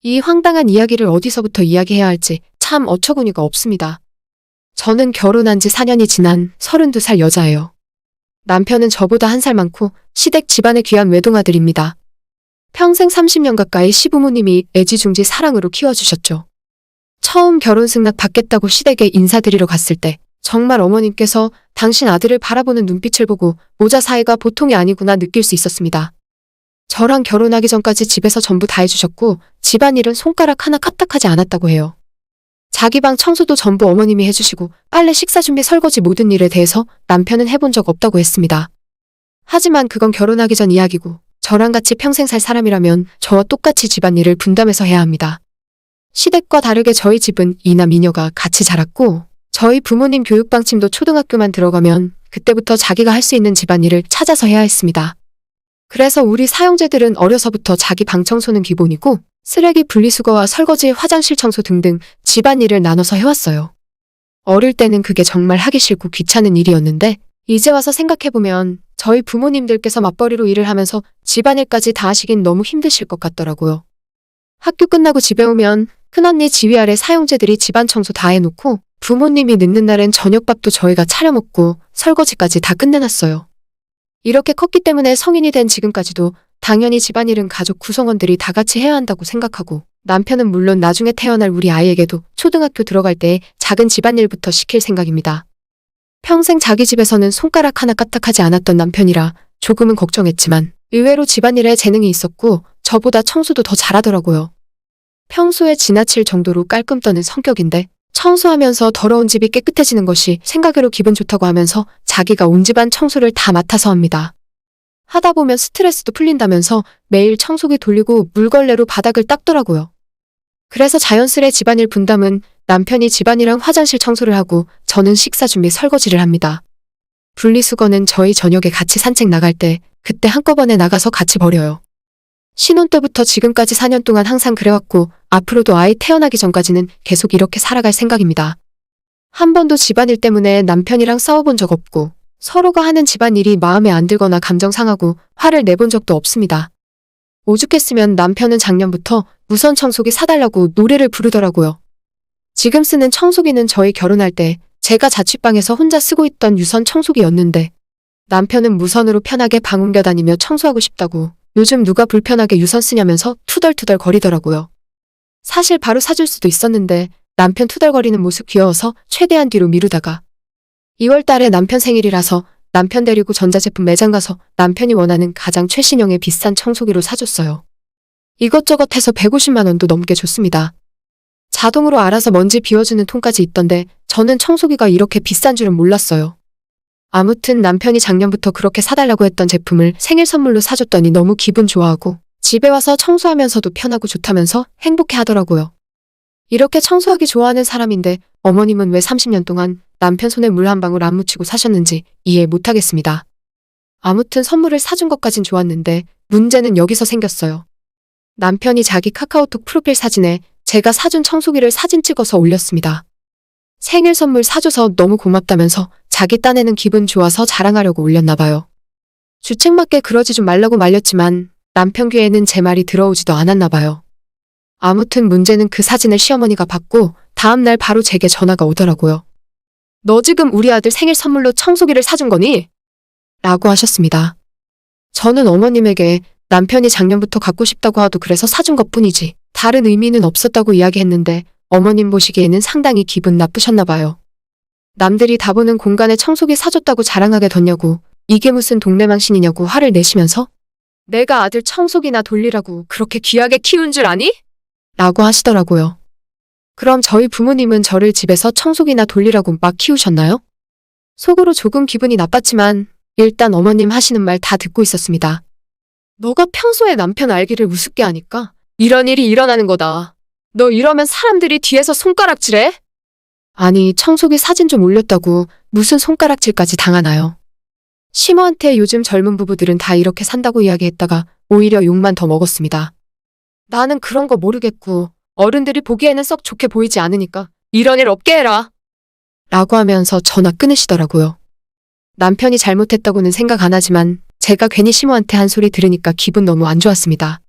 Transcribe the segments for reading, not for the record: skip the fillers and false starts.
이 황당한 이야기를 어디서부터 이야기해야 할지 참 어처구니가 없습니다. 저는 결혼한 지 4년이 지난 32살 여자예요. 남편은 저보다 1살 많고 시댁 집안의 귀한 외동아들입니다. 평생 30년 가까이 시부모님이 애지중지 사랑으로 키워주셨죠. 처음 결혼 승낙 받겠다고 시댁에 인사드리러 갔을 때 정말 어머님께서 당신 아들을 바라보는 눈빛을 보고 모자 사이가 보통이 아니구나 느낄 수 있었습니다. 저랑 결혼하기 전까지 집에서 전부 다 해주셨고 집안일은 손가락 하나 까딱하지 않았다고 해요. 자기 방 청소도 전부 어머님이 해주시고 빨래 식사 준비 설거지 모든 일에 대해서 남편은 해본 적 없다고 했습니다. 하지만 그건 결혼하기 전 이야기고 저랑 같이 평생 살 사람이라면 저와 똑같이 집안일을 분담해서 해야 합니다. 시댁과 다르게 저희 집은 이남 이녀가 같이 자랐고 저희 부모님 교육 방침도 초등학교만 들어가면 그때부터 자기가 할 수 있는 집안일을 찾아서 해야 했습니다. 그래서 우리 사형제들은 어려서부터 자기 방 청소는 기본이고 쓰레기 분리수거와 설거지, 화장실 청소 등등 집안일을 나눠서 해왔어요. 어릴 때는 그게 정말 하기 싫고 귀찮은 일이었는데 이제 와서 생각해보면 저희 부모님들께서 맞벌이로 일을 하면서 집안일까지 다 하시긴 너무 힘드실 것 같더라고요. 학교 끝나고 집에 오면 큰언니 지휘 아래 사형제들이 집안 청소 다 해놓고 부모님이 늦는 날엔 저녁밥도 저희가 차려 먹고 설거지까지 다 끝내놨어요. 이렇게 컸기 때문에 성인이 된 지금까지도 당연히 집안일은 가족 구성원들이 다 같이 해야 한다고 생각하고 남편은 물론 나중에 태어날 우리 아이에게도 초등학교 들어갈 때 작은 집안일부터 시킬 생각입니다. 평생 자기 집에서는 손가락 하나 까딱하지 않았던 남편이라 조금은 걱정했지만 의외로 집안일에 재능이 있었고 저보다 청소도 더 잘하더라고요. 평소에 지나칠 정도로 깔끔 떠는 성격인데 청소하면서 더러운 집이 깨끗해지는 것이 생각외로 기분 좋다고 하면서 자기가 온 집안 청소를 다 맡아서 합니다. 하다 보면 스트레스도 풀린다면서 매일 청소기 돌리고 물걸레로 바닥을 닦더라고요. 그래서 자연스레 집안일 분담은 남편이 집안이랑 화장실 청소를 하고 저는 식사 준비 설거지를 합니다. 분리수거는 저희 저녁에 같이 산책 나갈 때 그때 한꺼번에 나가서 같이 버려요. 신혼 때부터 지금까지 4년 동안 항상 그래왔고 앞으로도 아이 태어나기 전까지는 계속 이렇게 살아갈 생각입니다. 한 번도 집안일 때문에 남편이랑 싸워본 적 없고 서로가 하는 집안일이 마음에 안 들거나 감정 상하고 화를 내본 적도 없습니다. 오죽했으면 남편은 작년부터 무선 청소기 사달라고 노래를 부르더라고요. 지금 쓰는 청소기는 저희 결혼할 때 제가 자취방에서 혼자 쓰고 있던 유선 청소기였는데 남편은 무선으로 편하게 방 옮겨 다니며 청소하고 싶다고 요즘 누가 불편하게 유선 쓰냐면서 투덜투덜 거리더라고요. 사실 바로 사줄 수도 있었는데 남편 투덜거리는 모습 귀여워서 최대한 뒤로 미루다가 2월 달에 남편 생일이라서 남편 데리고 전자제품 매장 가서 남편이 원하는 가장 최신형의 비싼 청소기로 사줬어요. 이것저것 해서 150만 원도 넘게 줬습니다. 자동으로 알아서 먼지 비워주는 통까지 있던데 저는 청소기가 이렇게 비싼 줄은 몰랐어요. 아무튼 남편이 작년부터 그렇게 사달라고 했던 제품을 생일 선물로 사줬더니 너무 기분 좋아하고 집에 와서 청소하면서도 편하고 좋다면서 행복해 하더라고요. 이렇게 청소하기 좋아하는 사람인데 어머님은 왜 30년 동안 남편 손에 물 한 방울 안 묻히고 사셨는지 이해 못하겠습니다. 아무튼 선물을 사준 것까진 좋았는데 문제는 여기서 생겼어요. 남편이 자기 카카오톡 프로필 사진에 제가 사준 청소기를 사진 찍어서 올렸습니다. 생일 선물 사줘서 너무 고맙다면서 자기 딴에는 기분 좋아서 자랑하려고 올렸나 봐요. 주책맞게 그러지 좀 말라고 말렸지만 남편 귀에는 제 말이 들어오지도 않았나 봐요. 아무튼 문제는 그 사진을 시어머니가 봤고 다음날 바로 제게 전화가 오더라고요. 너 지금 우리 아들 생일 선물로 청소기를 사준 거니? 라고 하셨습니다. 저는 어머님에게 남편이 작년부터 갖고 싶다고 하도 그래서 사준 것뿐이지 다른 의미는 없었다고 이야기했는데 어머님 보시기에는 상당히 기분 나쁘셨나 봐요. 남들이 다 보는 공간에 청소기 사줬다고 자랑하게 뒀냐고 이게 무슨 동네망신이냐고 화를 내시면서 내가 아들 청소기나 돌리라고 그렇게 귀하게 키운 줄 아니? 라고 하시더라고요. 그럼 저희 부모님은 저를 집에서 청소기나 돌리라고 막 키우셨나요? 속으로 조금 기분이 나빴지만 일단 어머님 하시는 말 다 듣고 있었습니다. 너가 평소에 남편 알기를 우습게 하니까 이런 일이 일어나는 거다. 너 이러면 사람들이 뒤에서 손가락질해? 아니 청소기 사진 좀 올렸다고 무슨 손가락질까지 당하나요? 시모한테 요즘 젊은 부부들은 다 이렇게 산다고 이야기했다가 오히려 욕만 더 먹었습니다. 나는 그런 거 모르겠고 어른들이 보기에는 썩 좋게 보이지 않으니까 이런 일 없게 해라. 라고 하면서 전화 끊으시더라고요. 남편이 잘못했다고는 생각 안 하지만 제가 괜히 시모한테 한 소리 들으니까 기분 너무 안 좋았습니다.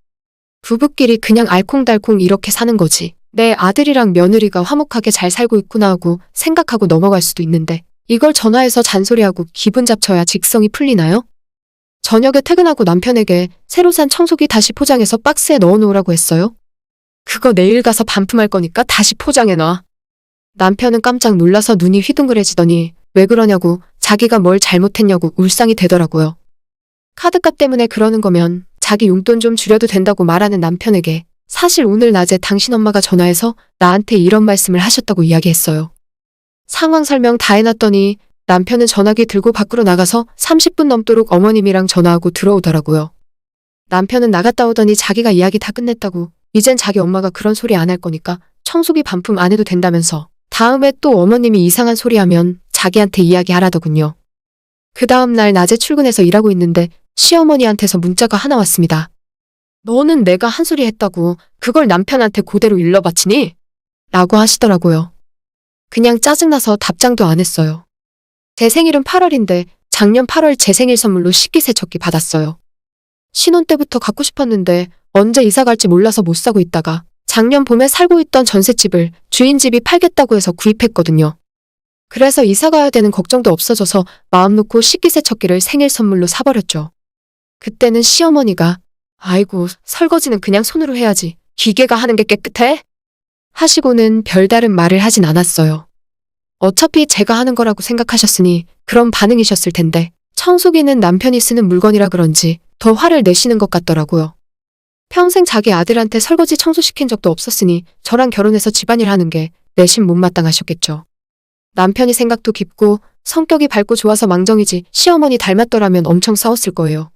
부부끼리 그냥 알콩달콩 이렇게 사는 거지. 내 아들이랑 며느리가 화목하게 잘 살고 있구나 하고 생각하고 넘어갈 수도 있는데 이걸 전화해서 잔소리하고 기분 잡쳐야 직성이 풀리나요? 저녁에 퇴근하고 남편에게 새로 산 청소기 다시 포장해서 박스에 넣어놓으라고 했어요. 그거 내일 가서 반품할 거니까 다시 포장해놔. 남편은 깜짝 놀라서 눈이 휘둥그레지더니 왜 그러냐고 자기가 뭘 잘못했냐고 울상이 되더라고요. 카드값 때문에 그러는 거면 자기 용돈 좀 줄여도 된다고 말하는 남편에게 사실 오늘 낮에 당신 엄마가 전화해서 나한테 이런 말씀을 하셨다고 이야기했어요. 상황 설명 다 해놨더니 남편은 전화기 들고 밖으로 나가서 30분 넘도록 어머님이랑 전화하고 들어오더라고요. 남편은 나갔다 오더니 자기가 이야기 다 끝냈다고 이젠 자기 엄마가 그런 소리 안 할 거니까 청소기 반품 안 해도 된다면서 다음에 또 어머님이 이상한 소리 하면 자기한테 이야기하라더군요. 그 다음날 낮에 출근해서 일하고 있는데 시어머니한테서 문자가 하나 왔습니다. 너는 내가 한 소리 했다고 그걸 남편한테 그대로 일러바치니? 라고 하시더라고요. 그냥 짜증나서 답장도 안 했어요. 제 생일은 8월인데 작년 8월 제 생일 선물로 식기세척기 받았어요. 신혼 때부터 갖고 싶었는데 언제 이사 갈지 몰라서 못 사고 있다가 작년 봄에 살고 있던 전셋집을 주인집이 팔겠다고 해서 구입했거든요. 그래서 이사 가야 되는 걱정도 없어져서 마음 놓고 식기세척기를 생일 선물로 사버렸죠. 그때는 시어머니가 아이고 설거지는 그냥 손으로 해야지 기계가 하는 게 깨끗해? 하시고는 별다른 말을 하진 않았어요. 어차피 제가 하는 거라고 생각하셨으니 그런 반응이셨을 텐데 청소기는 남편이 쓰는 물건이라 그런지 더 화를 내시는 것 같더라고요. 평생 자기 아들한테 설거지 청소시킨 적도 없었으니 저랑 결혼해서 집안일 하는 게 내심 못마땅하셨겠죠. 남편이 생각도 깊고 성격이 밝고 좋아서 망정이지 시어머니 닮았더라면 엄청 싸웠을 거예요.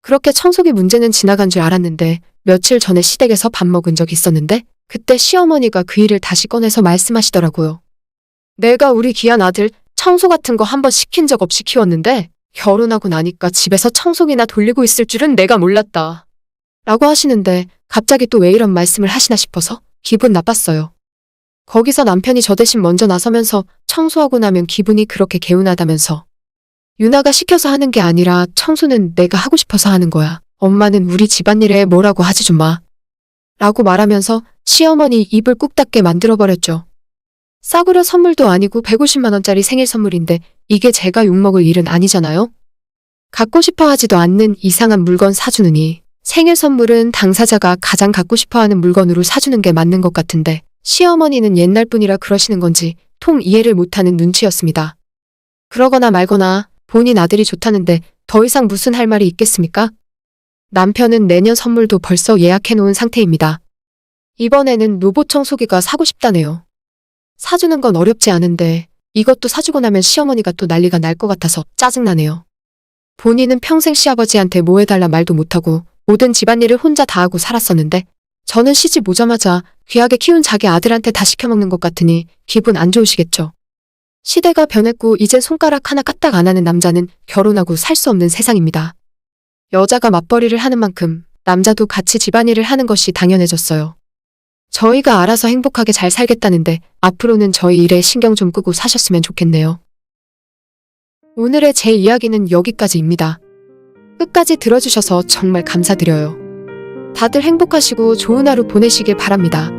그렇게 청소기 문제는 지나간 줄 알았는데 며칠 전에 시댁에서 밥 먹은 적 있었는데 그때 시어머니가 그 일을 다시 꺼내서 말씀하시더라고요. 내가 우리 귀한 아들 청소 같은 거 한번 시킨 적 없이 키웠는데 결혼하고 나니까 집에서 청소기나 돌리고 있을 줄은 내가 몰랐다. 라고 하시는데 갑자기 또 왜 이런 말씀을 하시나 싶어서 기분 나빴어요. 거기서 남편이 저 대신 먼저 나서면서 청소하고 나면 기분이 그렇게 개운하다면서 유나가 시켜서 하는 게 아니라 청소는 내가 하고 싶어서 하는 거야. 엄마는 우리 집안일에 뭐라고 하지 좀 마. 라고 말하면서 시어머니 입을 꾹 닫게 만들어버렸죠. 싸구려 선물도 아니고 150만 원짜리 생일 선물인데 이게 제가 욕먹을 일은 아니잖아요. 갖고 싶어 하지도 않는 이상한 물건 사주느니 생일 선물은 당사자가 가장 갖고 싶어 하는 물건으로 사주는 게 맞는 것 같은데 시어머니는 옛날 분이라 그러시는 건지 통 이해를 못하는 눈치였습니다. 그러거나 말거나 본인 아들이 좋다는데 더 이상 무슨 할 말이 있겠습니까? 남편은 내년 선물도 벌써 예약해 놓은 상태입니다. 이번에는 로봇 청소기가 사고 싶다네요. 사주는 건 어렵지 않은데 이것도 사주고 나면 시어머니가 또 난리가 날 것 같아서 짜증나네요. 본인은 평생 시아버지한테 뭐 해달라 말도 못하고 모든 집안일을 혼자 다 하고 살았었는데 저는 시집 오자마자 귀하게 키운 자기 아들한테 다 시켜먹는 것 같으니 기분 안 좋으시겠죠. 시대가 변했고 이젠 손가락 하나 까딱 안 하는 남자는 결혼하고 살 수 없는 세상입니다. 여자가 맞벌이를 하는 만큼 남자도 같이 집안일을 하는 것이 당연해졌어요. 저희가 알아서 행복하게 잘 살겠다는데 앞으로는 저희 일에 신경 좀 끄고 사셨으면 좋겠네요. 오늘의 제 이야기는 여기까지입니다. 끝까지 들어주셔서 정말 감사드려요. 다들 행복하시고 좋은 하루 보내시길 바랍니다.